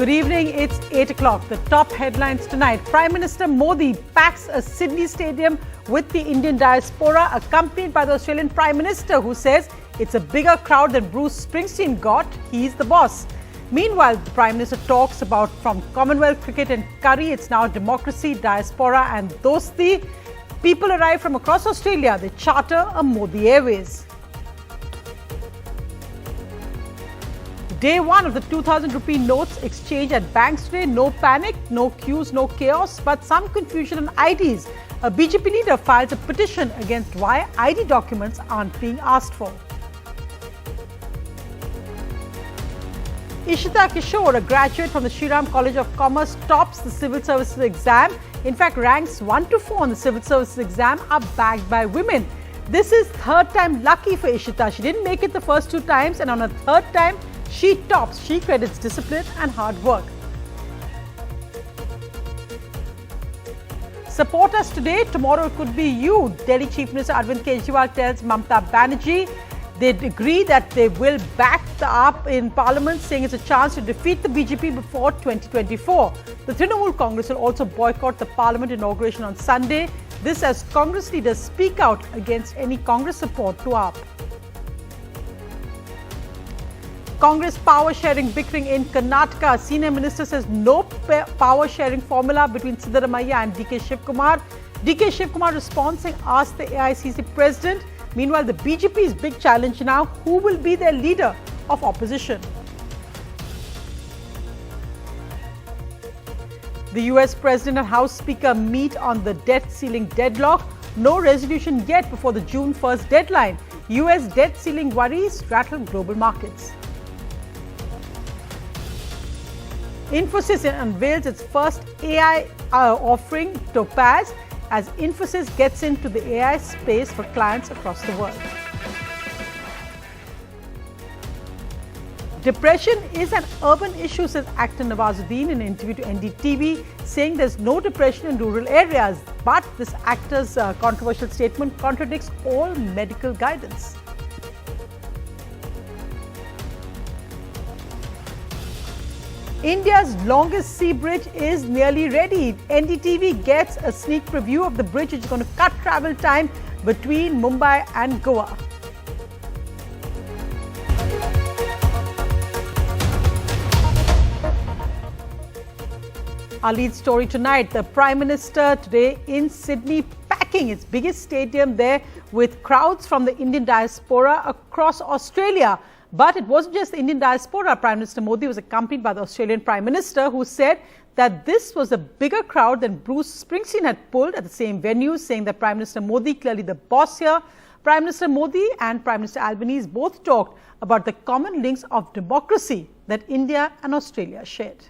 Good evening, it's 8 o'clock. The top headlines tonight. Prime Minister Modi packs a Sydney stadium with the Indian diaspora, accompanied by the Australian Prime Minister, who says it's a bigger crowd than Bruce Springsteen got. He's the boss. Meanwhile, the Prime Minister talks about from Commonwealth cricket and curry, it's now democracy, diaspora and dosti. People arrive from across Australia. They charter a Modi Airways. Day one of the 2,000 rupee notes exchange at banks today. No panic, no queues, no chaos, but some confusion on IDs. A BJP leader files a petition against why ID documents aren't being asked for. Ishita Kishore, a graduate from the Shriram College of Commerce, tops the civil services exam. In fact, ranks 1 to 4 on the civil services exam are bagged by women. This is third time lucky for Ishita. She didn't make it the first 2 times, and on a third time, she tops. She credits discipline and hard work. Support us today. Tomorrow it could be you. Delhi Chief Minister Arvind Kejriwal tells Mamata Banerjee they agree that they will back the AAP in Parliament, saying it's a chance to defeat the BJP before 2024. The Trinamool Congress will also boycott the Parliament inauguration on Sunday. This as Congress leaders speak out against any Congress support to AAP. Congress power sharing bickering in Karnataka. Senior minister says no power sharing formula between Siddaramaiah and DK Shivkumar. DK Shivkumar responds saying ask the AICC president. Meanwhile, the BJP's big challenge now, who will be their leader of opposition? The US President and House Speaker meet on the debt ceiling deadlock. No resolution yet before the June 1st deadline. US debt ceiling worries rattle global markets. Infosys unveils its first AI offering, Topaz, as Infosys gets into the AI space for clients across the world. Depression is an urban issue, says actor Nawazuddin in an interview to NDTV, saying there's no depression in rural areas. But this actor's controversial statement contradicts all medical guidance. India's longest sea bridge is nearly ready. NDTV gets a sneak preview of the bridge, which is going to cut travel time between Mumbai and Goa. Our lead story tonight, the Prime Minister today in Sydney packing its biggest stadium there with crowds from the Indian diaspora across Australia. But it wasn't just the Indian diaspora. Prime Minister Modi was accompanied by the Australian Prime Minister, who said that this was a bigger crowd than Bruce Springsteen had pulled at the same venue, saying that Prime Minister Modi clearly the boss here. Prime Minister Modi and Prime Minister Albanese both talked about the common links of democracy that India and Australia shared.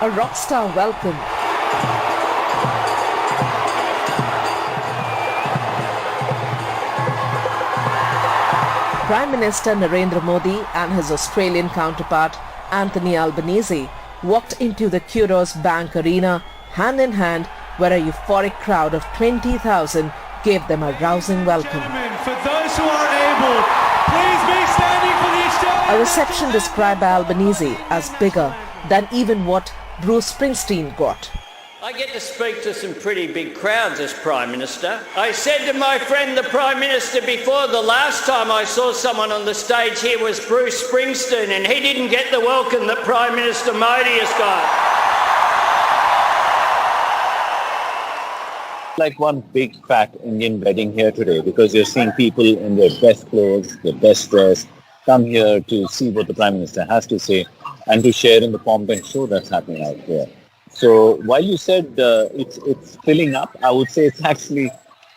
A rock star welcome. Prime Minister Narendra Modi and his Australian counterpart Anthony Albanese walked into the Kudos Bank Arena hand in hand, where a euphoric crowd of 20,000 gave them a rousing welcome. For those who are able, please be standing for the Australian. A reception described by Albanese as bigger than even what Bruce Springsteen got. I get to speak to some pretty big crowds as Prime Minister. I said to my friend the Prime Minister before, the last time I saw someone on the stage here was Bruce Springsteen, and he didn't get the welcome that Prime Minister Modi has got. Like one big fat Indian wedding here today, because you're seeing people in their best clothes, their best dress, come here to see what the Prime Minister has to say and to share in the pomp and show that's happening out here. So while you said it's filling up, I would say it's actually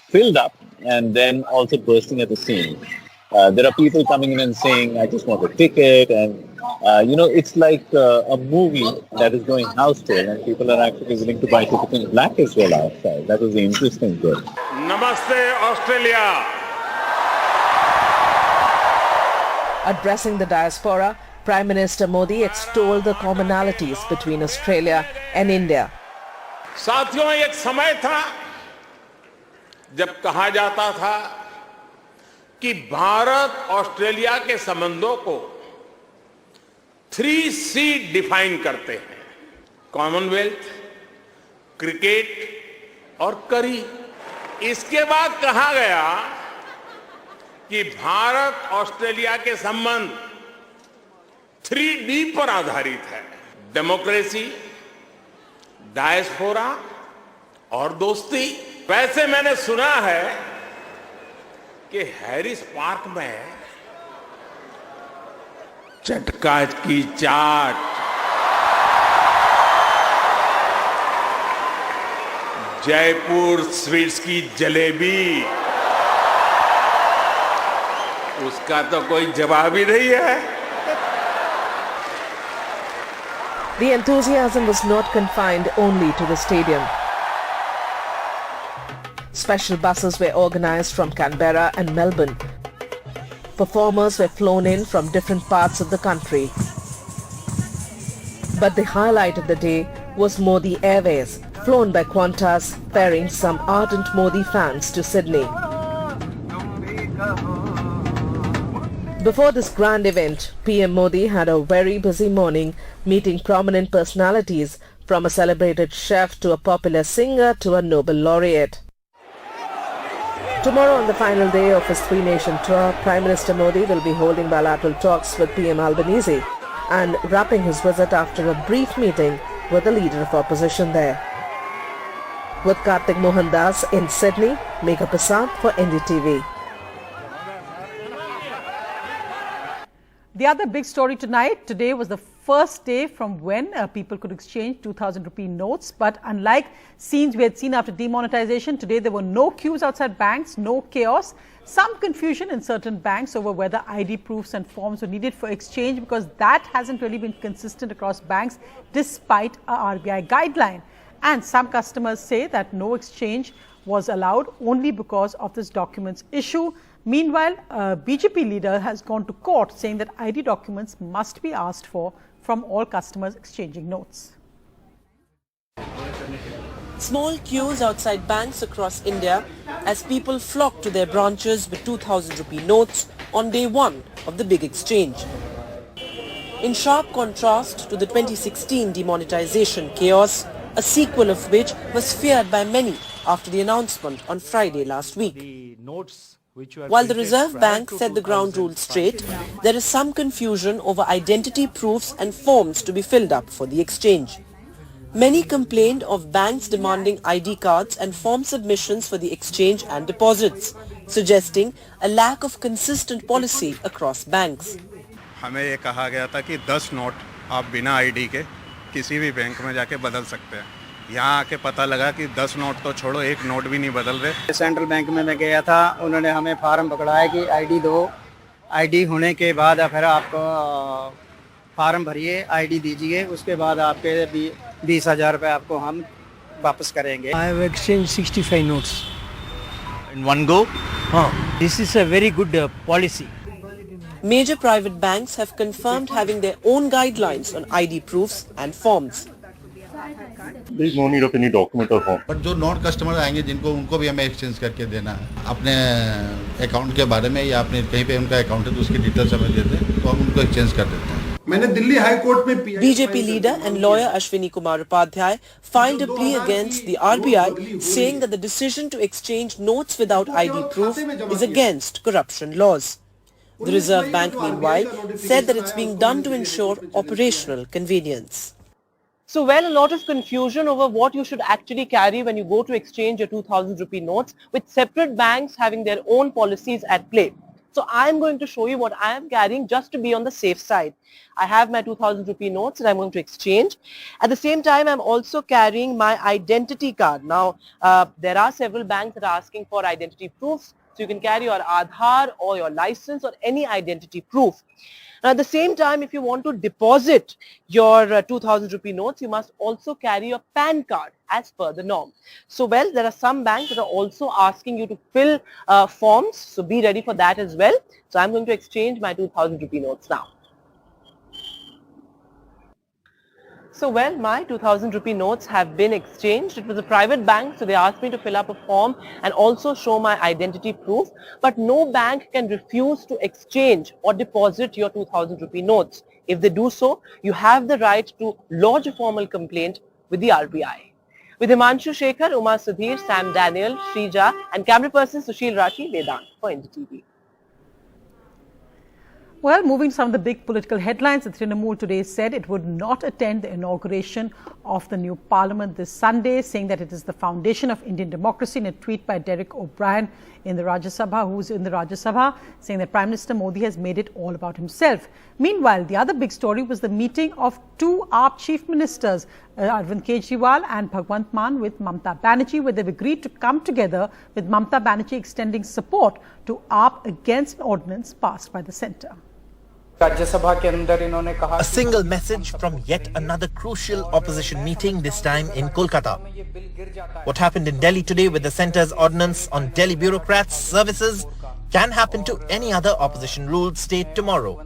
filled up and then also bursting at the seams. There are people coming in and saying, I just want a ticket, and it's like a movie that is going house tour, and people are actually willing to buy tickets in black as well outside. That was the interesting bit. Namaste, Australia. Addressing the diaspora, Prime Minister Modi extolled the commonalities between Australia and India. साथियों, एक समय था जब कहा जाता था कि Bharat Australia के संबंधों को 3C डिफाइन करते हैं, कॉमनवेल्थ, क्रिकेट और करी। इसके बाद कहा गया कि भारत ऑस्ट्रेलिया के संबंध 3D पर आधारित है, डेमोक्रेसी, डायस्पोरा और दोस्ती। वैसे मैंने सुना है कि हैरिस पार्क में चटका की चाट, जयपुर स्वीट्स की जलेबी, उसका तो कोई जवाब ही नहीं है। The enthusiasm was not confined only to the stadium. Special buses were organized from Canberra and Melbourne. Performers were flown in from different parts of the country. But the highlight of the day was Modi Airways, flown by Qantas, ferrying some ardent Modi fans to Sydney. Before this grand event, PM Modi had a very busy morning meeting prominent personalities, from a celebrated chef to a popular singer to a Nobel laureate. Tomorrow, on the final day of his three-nation tour, Prime Minister Modi will be holding bilateral talks with PM Albanese and wrapping his visit after a brief meeting with the leader of opposition there. With Kartik Mohandas in Sydney, Megha Prasad for NDTV. The other big story tonight, today was the first day from when people could exchange 2,000 rupee notes. But unlike scenes we had seen after demonetization, today there were no queues outside banks, no chaos. Some confusion in certain banks over whether ID proofs and forms were needed for exchange, because that hasn't really been consistent across banks despite a RBI guideline. And some customers say that no exchange was allowed only because of this documents issue. Meanwhile, a BJP leader has gone to court saying that ID documents must be asked for from all customers exchanging notes. Small queues outside banks across India as people flock to their branches with 2,000 rupee notes on day one of the big exchange. In sharp contrast to the 2016 demonetization chaos, a sequel of which was feared by many after the announcement on Friday last week. While the Reserve Bank set the ground rules straight, there is some confusion over identity proofs and forms to be filled up for the exchange. Many complained of banks demanding ID cards and form submissions for the exchange and deposits, suggesting a lack of consistent policy across banks. हमें ये कहा गया था कि 10 note आप बिना ID के किसी भी बैंक में जाके बदल सकते हैं। यहाँ आके पता लगा कि 10 नोट तो छोड़ो, एक नोट भी नहीं बदल रहे। सेंट्रल बैंक में मैं गया था, उन्होंने हमें फार्म पकड़ाया कि आईडी दो, आईडी होने के बाद फिर आपको फार्म भरिए, आईडी दीजिए, उसके बाद आपके 20,000 रुपये आपको हम वापस करेंगे। I have exchanged 65 notes in one go. This is a very good policy. Major private banks have confirmed having their own guidelines on ID proofs and forms. There is no need of any document or form. But जो non customer आएंगे जिनको उनको भी हमें exchange करके देना है अपने अकाउंट के बारे में, या अपने कहीं पे उनका अकाउंट है तो उसकी डिटेल्स हमें देते हैं तो हम उनको एक्सचेंज कर देते हैं। मैंने दिल्ली हाई कोर्ट में BJP leader and lawyer Ashwini Kumar Upadhyay filed a plea against the RBI, saying that the decision to exchange notes without ID proof is against corruption laws. The Reserve Bank, meanwhile, said that it's being done to ensure operational convenience. So, well, a lot of confusion over what you should actually carry when you go to exchange your 2,000 rupee notes, with separate banks having their own policies at play. So, I'm going to show you what I am carrying just to be on the safe side. I have my 2,000 rupee notes that I'm going to exchange. At the same time, I'm also carrying my identity card. Now, there are several banks that are asking for identity proofs. So, you can carry your Aadhaar or your license or any identity proof. Now, at the same time, if you want to deposit your 2,000 rupee notes, you must also carry your PAN card as per the norm. So, well, there are some banks that are also asking you to fill forms. So, be ready for that as well. So, I'm going to exchange my 2,000 rupee notes now. So, well, my 2,000 rupee notes have been exchanged. It was a private bank, so they asked me to fill up a form and also show my identity proof. But no bank can refuse to exchange or deposit your 2,000 rupee notes. If they do so, you have the right to lodge a formal complaint with the RBI. With Himanshu Shekhar, Uma Sudhir, Sam Daniel, Shrija and camera person Sushil Rathi, Vedant for NDTV. Well, moving to some of the big political headlines, the Trinamool today said it would not attend the inauguration of the new parliament this Sunday, saying that it is the foundation of Indian democracy. In a tweet by Derek O'Brien in the Rajya Sabha, who's in the Rajya Sabha, saying that Prime Minister Modi has made it all about himself. Meanwhile, the other big story was the meeting of two AAP chief ministers, Arvind Kejriwal and Bhagwant Mann, with Mamta Banerjee, where they've agreed to come together, with Mamta Banerjee extending support to AAP against an ordinance passed by the centre. A single message from yet another crucial opposition meeting, this time in Kolkata. What happened in Delhi today with the centre's ordinance on Delhi bureaucrats' services can happen to any other opposition-ruled state tomorrow.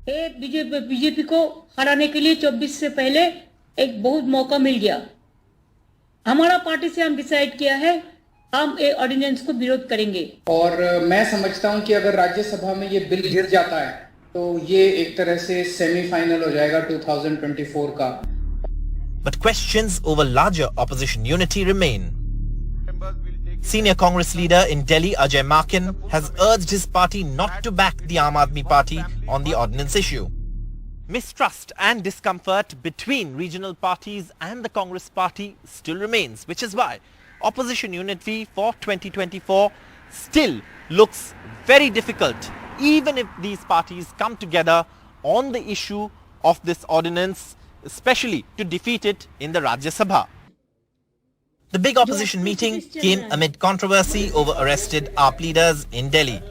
BJP को हराने के लिए 24 से पहले एक बहुत मौका मिल गया. हमारा पार्टी से हम डिसाइड किया है हम ये ऑर्डिनेंस को विरोध करेंगे और मैं समझता हूं कि अगर राज्यसभा में ये बिल गिर जाता है तो ये एक तरह से सेमीफाइनल हो जाएगा 2024 का. But questions over larger opposition unity remain. Senior Congress leader in Delhi, Ajay Makin, has urged his party not to back the Aam Aadmi Party on the ordinance issue. Mistrust and discomfort between regional parties and the Congress party still remains, which is why opposition unity for 2024 still looks very difficult, even if these parties come together on the issue of this ordinance, especially to defeat it in the Rajya Sabha. The big opposition meeting came amid controversy over arrested AAP leaders in Delhi.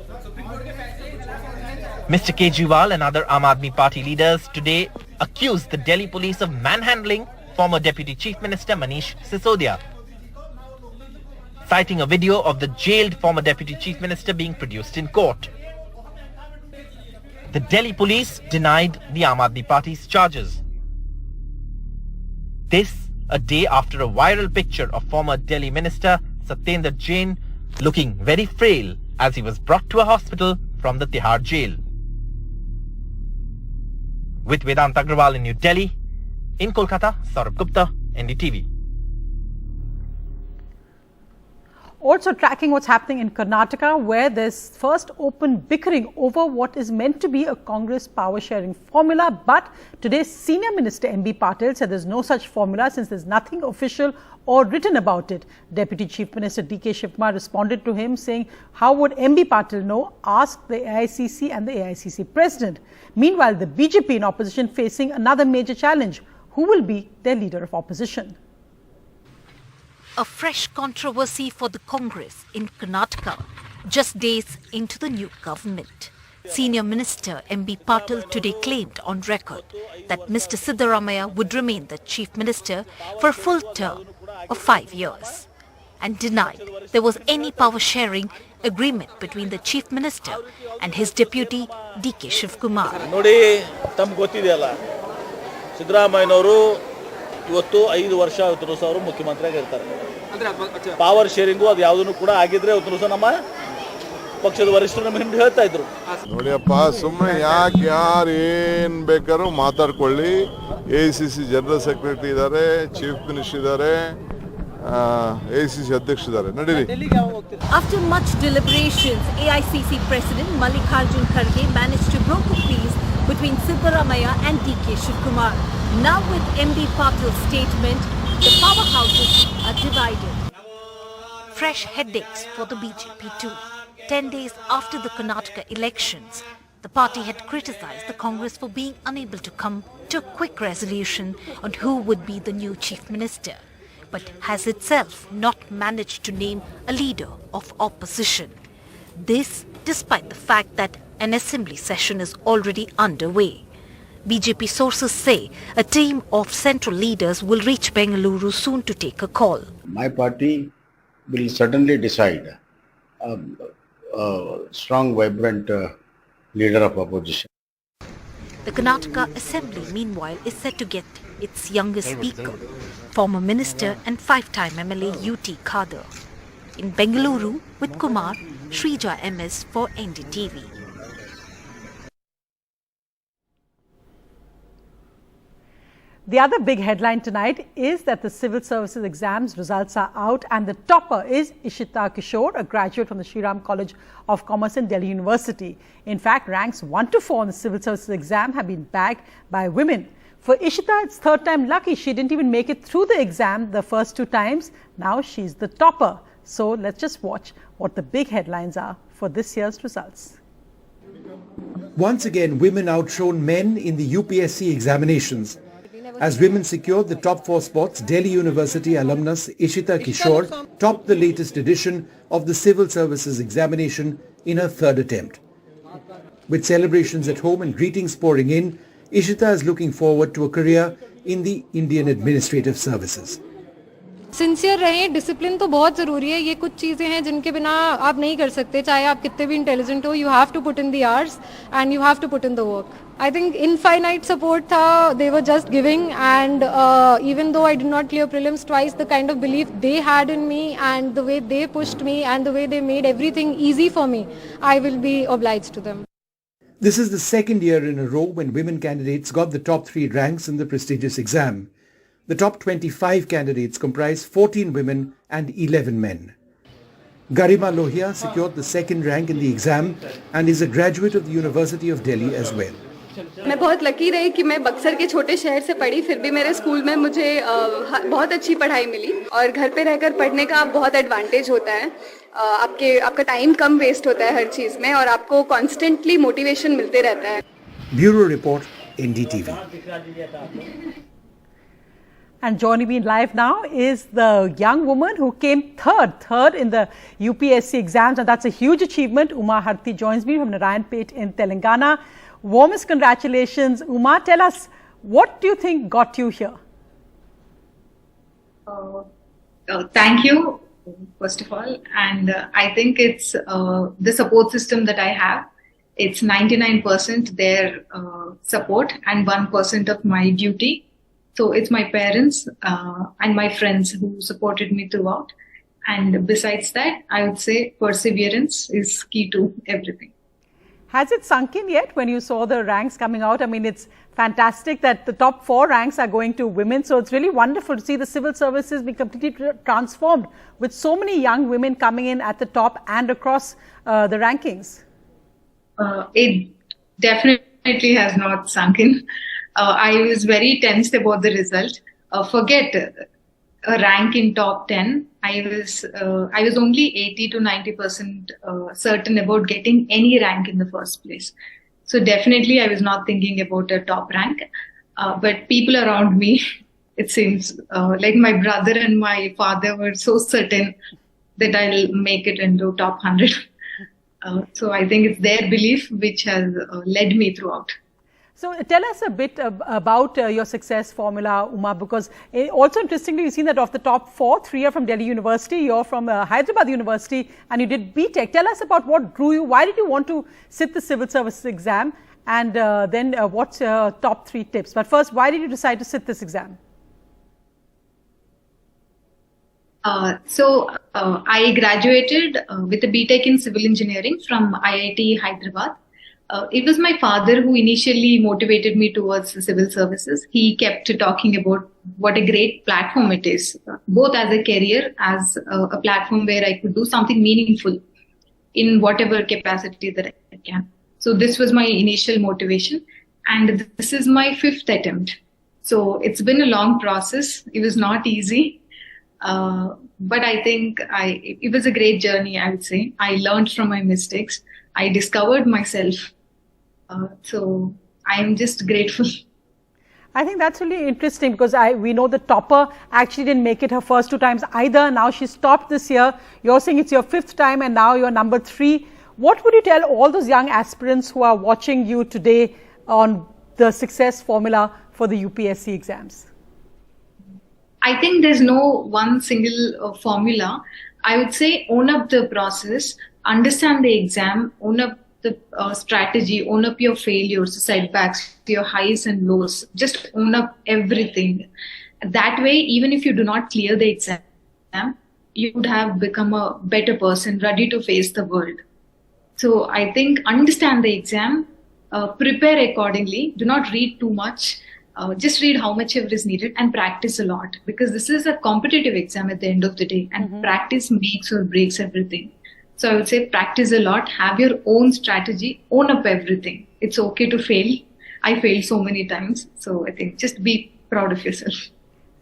Mr. Kejriwal and other Aam Aadmi Party leaders today accused the Delhi police of manhandling former Deputy Chief Minister Manish Sisodia, citing a video of the jailed former Deputy Chief Minister being produced in court. The Delhi police denied the Aam Aadmi Party's charges. This a day after a viral picture of former Delhi Minister Satyendra Jain looking very frail as he was brought to a hospital from the Tihar jail. With Vedant Agrawal in New Delhi, in Kolkata, Saurabh Gupta, NDTV. Also tracking what's happening in Karnataka, where there's first open bickering over what is meant to be a Congress power sharing formula. But today's Senior Minister MB Patil said there's no such formula since there's nothing official or written about it. Deputy Chief Minister DK Shivkumar responded to him saying, how would MB Patil know? Ask the AICC and the AICC President. Meanwhile, the BJP in opposition facing another major challenge. Who will be their leader of opposition? A fresh controversy for the Congress in Karnataka, just days into the new government. Senior Minister MB Patil today claimed on record that Mr. Siddaramaiah would remain the Chief Minister for a full term of 5 years and denied there was any power sharing agreement between the Chief Minister and his deputy DK Shivkumar. ಇವತ್ತು 5 ವರ್ಷ ಅವತ್ತು ಅವರು ಮುಖ್ಯಮಂತ್ರಿಯಾಗಿ ಇರ್ತಾರೆ. Power sharing ಅದು ಯಾವುದನ್ನು ಕೂಡ ಆಗಿದ್ರೆ ಅವತ್ತು ನಮ್ಮ ಪಕ್ಷದ ವರಿಷ್ಠರು ನಮ್ಮ ಹಿಂದೆ ಹೇಳ್ತಾ ಇದ್ರು. ನೋಡಿಯಪ್ಪ ಸುಮ್ಮನೆ ಯಾಕೆ ಯಾರು ಏನು ಬೇಕಾದ್ರೂ ಮಾತಾಡ್ಕೊಳ್ಳಿ. AICC ಜನರಲ್ ಸೆಕ್ರೆಟರಿ ಇದ್ದಾರೆ, ಚೀಫ್ ಮಿನಿಸ್ಟರ್ ಇದ್ದಾರೆ, AICC ಅಧ್ಯಕ್ಷರಿದ್ದಾರೆ. ನಡೀರಿ. After much deliberations, AICC President Mallikarjun Kharge managed to broker peace between Siddaramaiah and DK Shivkumar. Now with MB Patil's statement, the powerhouses are divided. Fresh headaches for the BJP too. 10 days after the Karnataka elections, the party had criticized the Congress for being unable to come to a quick resolution on who would be the new Chief Minister, but has itself not managed to name a leader of opposition. This despite the fact that an assembly session is already underway. BJP sources say a team of central leaders will reach Bengaluru soon to take a call. My party will certainly decide a strong, vibrant leader of opposition. The Karnataka Assembly, meanwhile, is set to get its youngest speaker, former minister and 5-time MLA UT Khadar. In Bengaluru, with Kumar, Shrija MS for NDTV. The other big headline tonight is that the civil services exams results are out and the topper is Ishita Kishore, a graduate from the Shri Ram College of Commerce in Delhi University. In fact, ranks 1 to 4 in the civil services exam have been bagged by women. For Ishita, it's third time lucky. She didn't even make it through the exam the first 2 times. Now she's the topper. So let's just watch what the big headlines are for this year's results. Once again, women outshone men in the UPSC examinations. As women secured the top 4 spots, Delhi University alumnus Ishita Kishore topped the latest edition of the Civil Services examination in her 3rd attempt. With celebrations at home and greetings pouring in, Ishita is looking forward to a career in the Indian Administrative Services. Sincere रहें, discipline तो बहुत ज़रूरी है. ये कुछ चीज़ें हैं जिनके बिना आप नहीं कर सकते, चाहे आप कितने भी इंटेलिजेंट हो. You have to put in the hours and you have to put in the work. I think infinite support tha, they were just giving, and even though I did not clear prelims twice, the kind of belief they had in me and the way they pushed me and the way they made everything easy for me, I will be obliged to them. This is the 2nd year in a row when women candidates got the top 3 ranks in the prestigious exam. The top 25 candidates comprise 14 women and 11 men. Garima Lohia secured the 2nd rank in the exam and is a graduate of the University of Delhi as well. मैं बहुत lucky रही कि मैं बक्सर के छोटे शहर से पढ़ी, फिर भी मेरे स्कूल में मुझे बहुत अच्छी पढ़ाई मिली और घर पे रहकर पढ़ने का बहुत एडवांटेज होता है. आपका टाइम कम वेस्ट होता है हर चीज में और आपको कॉन्स्टेंटली मोटिवेशन मिलते रहता है. Bureau report, NDTV. And joining me in live now is the young woman who came third in the UPSC exams, and that's a huge achievement. Uma Harti joins me from Narayanpet in Telangana. Warmest congratulations. Uma, tell us, what do you think got you here? Thank you, first of all. And I think it's the support system that I have. It's 99% their support and 1% of my duty. So it's my parents and my friends who supported me throughout. And besides that, I would say perseverance is key to everything. Has it sunk in yet when you saw the ranks coming out? I mean, it's fantastic that the top 4 ranks are going to women. So it's really wonderful to see the civil services be completely transformed with so many young women coming in at the top and across the rankings. It definitely has not sunk in. I was very tensed about the result. Forget a rank in top 10. I was only 80 to 90% certain about getting any rank in the first place. So definitely I was not thinking about a top rank. But people around me, it seems like my brother and my father were so certain that I'll make it into top 100. So I think it's their belief which has led me throughout. So tell us a bit about your success formula, Uma, because also interestingly, you've seen that of the top 4, 3 are from Delhi University, you're from Hyderabad University, and you did BTech. Tell us about what drew you. Why did you want to sit the civil services exam? And then what's your top 3 tips? But first, why did you decide to sit this exam? I graduated with a BTech in civil engineering from IIT Hyderabad. It was my father who initially motivated me towards the civil services. He kept talking about what a great platform it is, both as a career, as a platform where I could do something meaningful in whatever capacity that I can. So this was my initial motivation, and this is my 5th attempt. So it's been a long process. It was not easy, but I think it was a great journey, I would say. I learned from my mistakes. I discovered myself. So I am just grateful. I think that's really interesting because we know the topper actually didn't make it her first 2 times either. Now she's topped this year. You're saying it's your 5th time and now you're number 3. What would you tell all those young aspirants who are watching you today on the success formula for the UPSC exams? I think there's no one single formula. I would say own up the process, understand the exam, own up the strategy, own up your failures, setbacks, your highs and lows. Just own up everything. That way, even if you do not clear the exam, you would have become a better person, ready to face the world. So I think understand the exam, prepare accordingly, do not read too much, just read how much ever is needed and practice a lot, because this is a competitive exam at the end of the day, and practice makes or breaks everything. So I would say practice a lot, have your own strategy, own up everything. It's okay to fail. I failed so many times. So I think just be proud of yourself.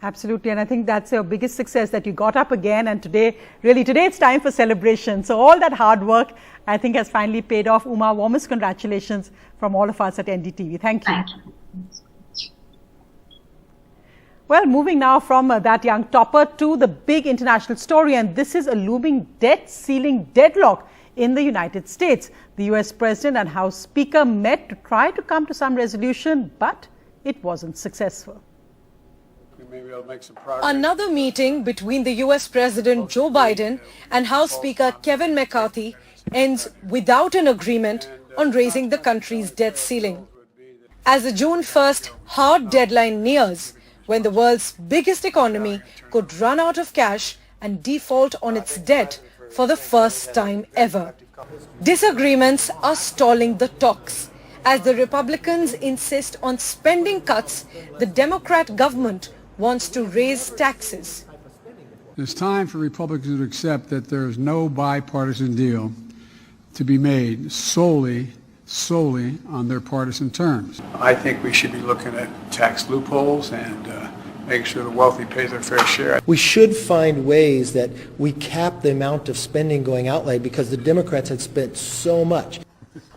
Absolutely, and I think that's your biggest success, that you got up again, and today it's time for celebration. So all that hard work, I think, has finally paid off. Uma, warmest congratulations from all of us at NDTV. Thank you. Thank you. Well, moving now from that young topper to the big international story, and this is a looming debt ceiling deadlock in the United States. The US President and House Speaker met to try to come to some resolution, but it wasn't successful. Another meeting between the US President Joe Biden and House Speaker Kevin McCarthy ends without an agreement on raising the country's debt ceiling. As the June 1st hard deadline nears, when the world's biggest economy could run out of cash and default on its debt for the first time ever. Disagreements are stalling the talks. As the Republicans insist on spending cuts, the Democrat government wants to raise taxes. It's time for Republicans to accept that there is no bipartisan deal to be made solely on their partisan terms. I think we should be looking at tax loopholes and making sure the wealthy pay their fair share. We should find ways that we cap the amount of spending going outlay, because the Democrats had spent so much.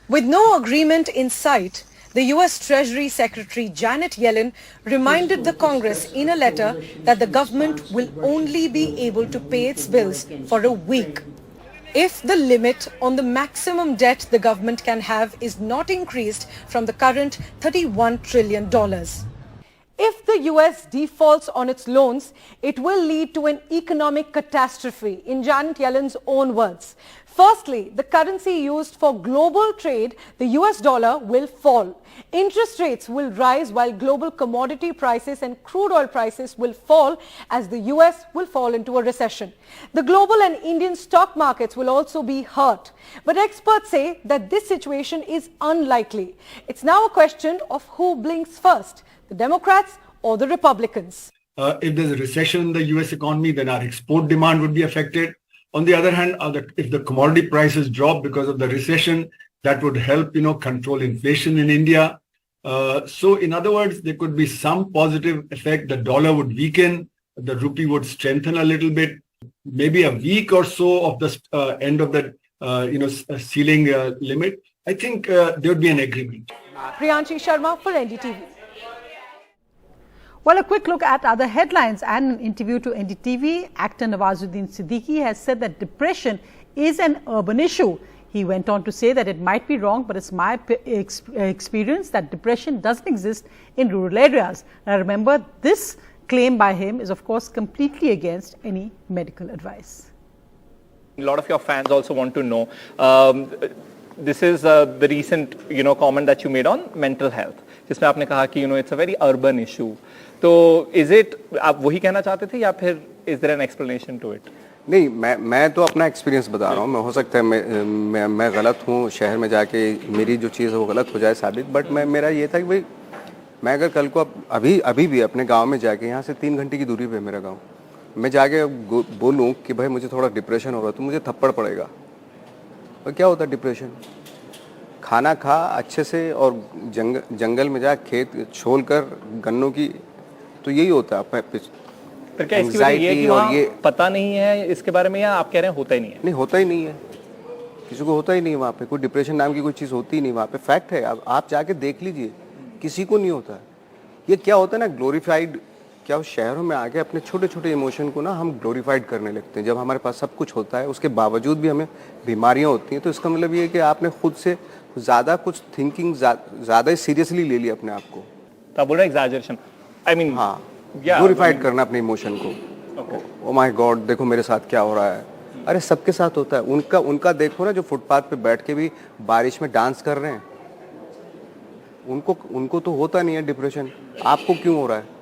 With no agreement in sight, the U.S. Treasury Secretary Janet Yellen reminded the Congress in a letter that the government will only be able to pay its bills for a week if the limit on the maximum debt the government can have is not increased from the current $31 trillion. If the US defaults on its loans, it will lead to an economic catastrophe, in Janet Yellen's own words. Firstly, the currency used for global trade, the US dollar, will fall. Interest rates will rise while global commodity prices and crude oil prices will fall, as the US will fall into a recession. The global and Indian stock markets will also be hurt. But experts say that this situation is unlikely. It's now a question of who blinks first, the Democrats or the Republicans. If there's a recession in the US economy, then our export demand would be affected. On the other hand, if the commodity prices drop because of the recession, that would help, control inflation in India. So in other words, there could be some positive effect. The dollar would weaken, the rupee would strengthen a little bit. Maybe a week or so of the end of the ceiling limit, I think there would be an agreement. Priyanshi Sharma for NDTV. Well, a quick look at other headlines. And an interview to NDTV, actor Nawazuddin Siddiqui has said that depression is an urban issue. He went on to say that it might be wrong, but it's my experience that depression doesn't exist in rural areas. Now remember, this claim by him is of course completely against any medical advice. A lot of your fans also want to know, this is the recent comment that you made on mental health, जिसमें आपने कहा कि it's a very urban issue. तो is it, आप वही कहना चाहते थे या फिर is there an explanation to it? नहीं, मैं तो अपना एक्सपीरियंस बता रहा हूँ. मैं हो सकता है मैं गलत हूँ, शहर में जाके मेरी जो चीज़ है वो गलत हो जाए साबित, बट मेरा ये था कि भाई मैं अगर कल को अभी भी अपने गांव में जाके, यहाँ से 3 घंटे की दूरी पे मेरा गांव, मैं जाके बोलूँ कि भाई मुझे थोड़ा डिप्रेशन हो रहा है, तो मुझे थप्पड़ पड़ेगा. और क्या होता है डिप्रेशन? खाना खा अच्छे से और जंगल में जा खेत छोल कर गन्नों की, तो यही होता है. पर क्या इसकी वजह ये है कि वहाँ पता नहीं है इसके बारे में, या आप कह रहे हैं होता ही नहीं है? नहीं, होता ही नहीं है, किसी को होता ही नहीं है वहाँ पे. कोई डिप्रेशन नाम की कोई चीज़ होती ही नहीं वहाँ पे. फैक्ट है, आप जाके देख लीजिए, किसी को नहीं होता है. ये क्या होता है ना, ग्लोरीफाइड, क्या शहरों में आके अपने छोटे छोटे इमोशन को ना हम ग्लोरीफाइड करने लगते हैं. जब हमारे पास सब कुछ होता है, उसके बावजूद भी हमें बीमारियाँ होती हैं. तो इसका मतलब ये है कि आपने खुद से ज़्यादा कुछ थिंकिंग ज़्यादा सीरियसली ले लिया अपने आप को. तो आप बोल रहे हैं एग्जैजरेशन, आई मीन, हाँ, ग्लोरीफाइड करना अपने इमोशन को. ओ माय गॉड, देखो मेरे साथ क्या हो रहा है, अरे सबके साथ होता है। उनका देखो ना, जो फुटपाथ पे बैठ के भी बारिश में डांस कर रहे हैं, उनको तो होता नहीं है डिप्रेशन, आपको क्यों हो रहा है?